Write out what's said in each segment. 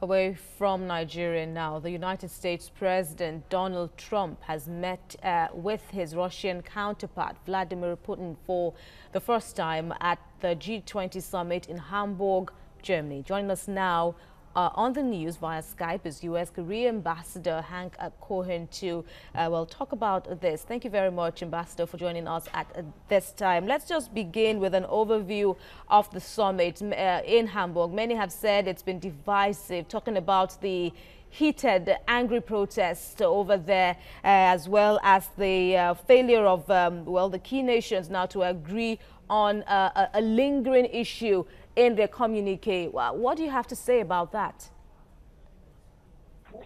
Away from Nigeria now, the United States President Donald Trump has met with his Russian counterpart Vladimir Putin for the first time at the G20 summit in Hamburg, Germany. Joining us now on the news via Skype is U.S. Korea Ambassador Hank Cohen to talk about this. Thank you very much, Ambassador, for joining us at this time. Let's just begin with an overview of the summit in Hamburg. Many have said it's been divisive, talking about the heated, angry protests over there, as well as the failure of, the key nations now to agree on a lingering issue in their communique. What do you have to say about that?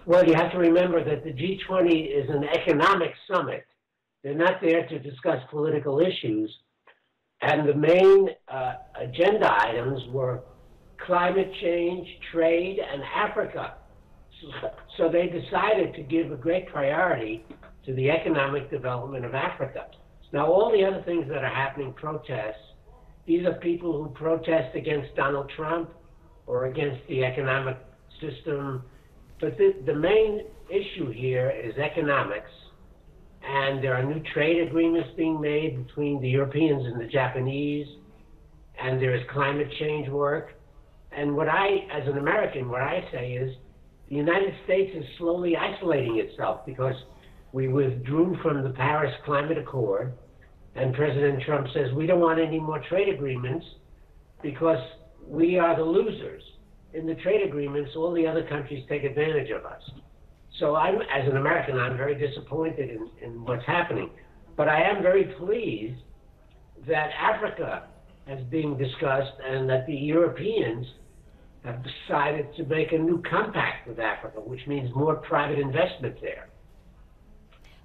Well, you have to remember that the G20 is an economic summit. They're not there to discuss political issues. And the main agenda items were climate change, trade, and Africa. So they decided to give a great priority to the economic development of Africa. Now, all the other things that are happening, protests, these are people who protest against Donald Trump or against the economic system. But the main issue here is economics. And there are new trade agreements being made between the Europeans and the Japanese. And there is climate change work. And as an American, what I say is the United States is slowly isolating itself because we withdrew from the Paris Climate Accord. And President Trump says, we don't want any more trade agreements because we are the losers. In the trade agreements, all the other countries take advantage of us. So as an American, I'm very disappointed in what's happening. But I am very pleased that Africa is being discussed and that the Europeans have decided to make a new compact with Africa, which means more private investment there.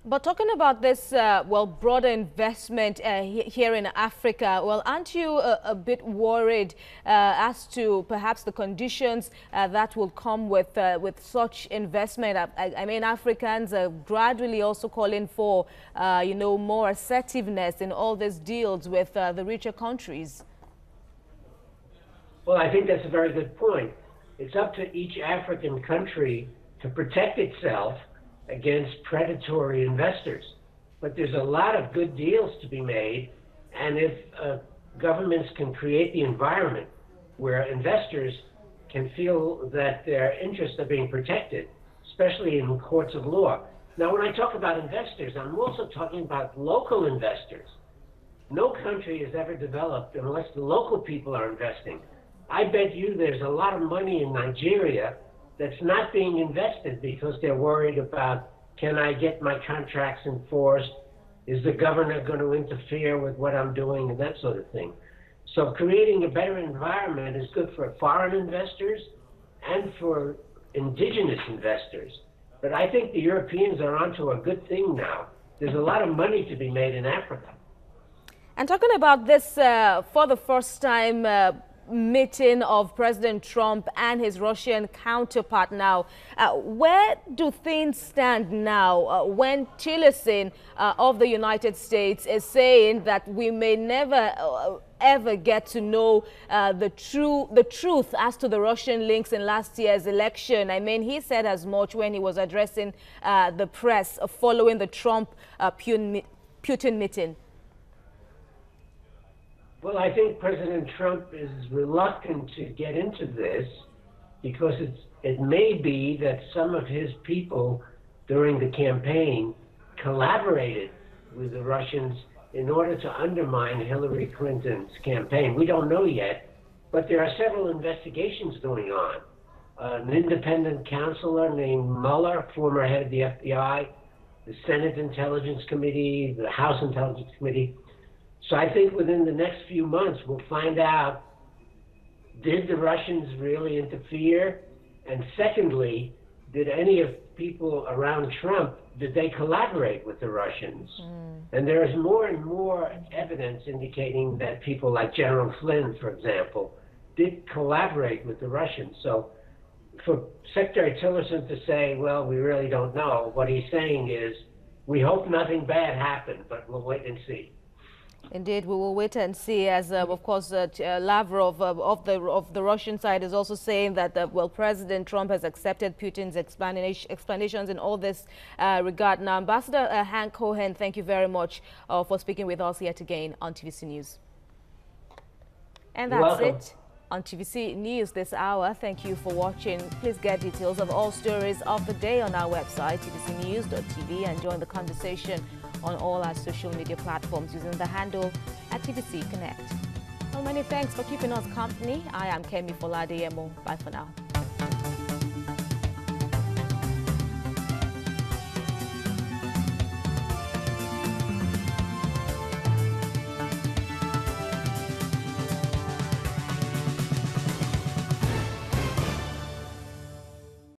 But talking about this, broader investment here in Africa, aren't you a bit worried as to perhaps the conditions that will come with such investment? I mean, Africans are gradually also calling for, more assertiveness in all these deals with the richer countries. Well, I think that's a very good point. It's up to each African country to protect itself against predatory investors. But there's a lot of good deals to be made, and if governments can create the environment where investors can feel that their interests are being protected, especially in courts of law. Now, when I talk about investors, I'm also talking about local investors. No country is ever developed unless the local people are investing. I bet you there's a lot of money in Nigeria that's not being invested because they're worried about, can I get my contracts enforced? Is the governor going to interfere with what I'm doing and that sort of thing? So creating a better environment is good for foreign investors and for indigenous investors. But I think the Europeans are onto a good thing now. There's a lot of money to be made in Africa. And talking about this for the first time, meeting of President Trump and his Russian counterpart now. Where do things stand now when Tillerson of the United States is saying that we may never ever get to know the truth as to the Russian links in last year's election? I mean, he said as much when he was addressing the press following the Trump-Putin meeting. Well, I think President Trump is reluctant to get into this because it may be that some of his people during the campaign collaborated with the Russians in order to undermine Hillary Clinton's campaign. We don't know yet, but there are several investigations going on. An independent counselor named Mueller, former head of the FBI, the Senate Intelligence Committee, the House Intelligence Committee. So I think within the next few months, we'll find out, did the Russians really interfere? And secondly, did any of people around Trump, did they collaborate with the Russians? And there is more and more evidence indicating that people like General Flynn, for example, did collaborate with the Russians. So for Secretary Tillerson to say, well, we really don't know, what he's saying is, we hope nothing bad happened, but we'll wait and see. Indeed, we will wait and see. As of course, Lavrov of the Russian side is also saying that well, President Trump has accepted Putin's explanations in all this regard. Now, Ambassador Hank Cohen, thank you very much for speaking with us yet again on TVC News. And that's it on TVC News this hour. Thank you for watching. Please get details of all stories of the day on our website, tvcnews.tv, and join the conversation on all our social media platforms using the handle @TVC Connect. Well, many thanks for keeping us company. I am Kemi Foladeyemo. Bye for now.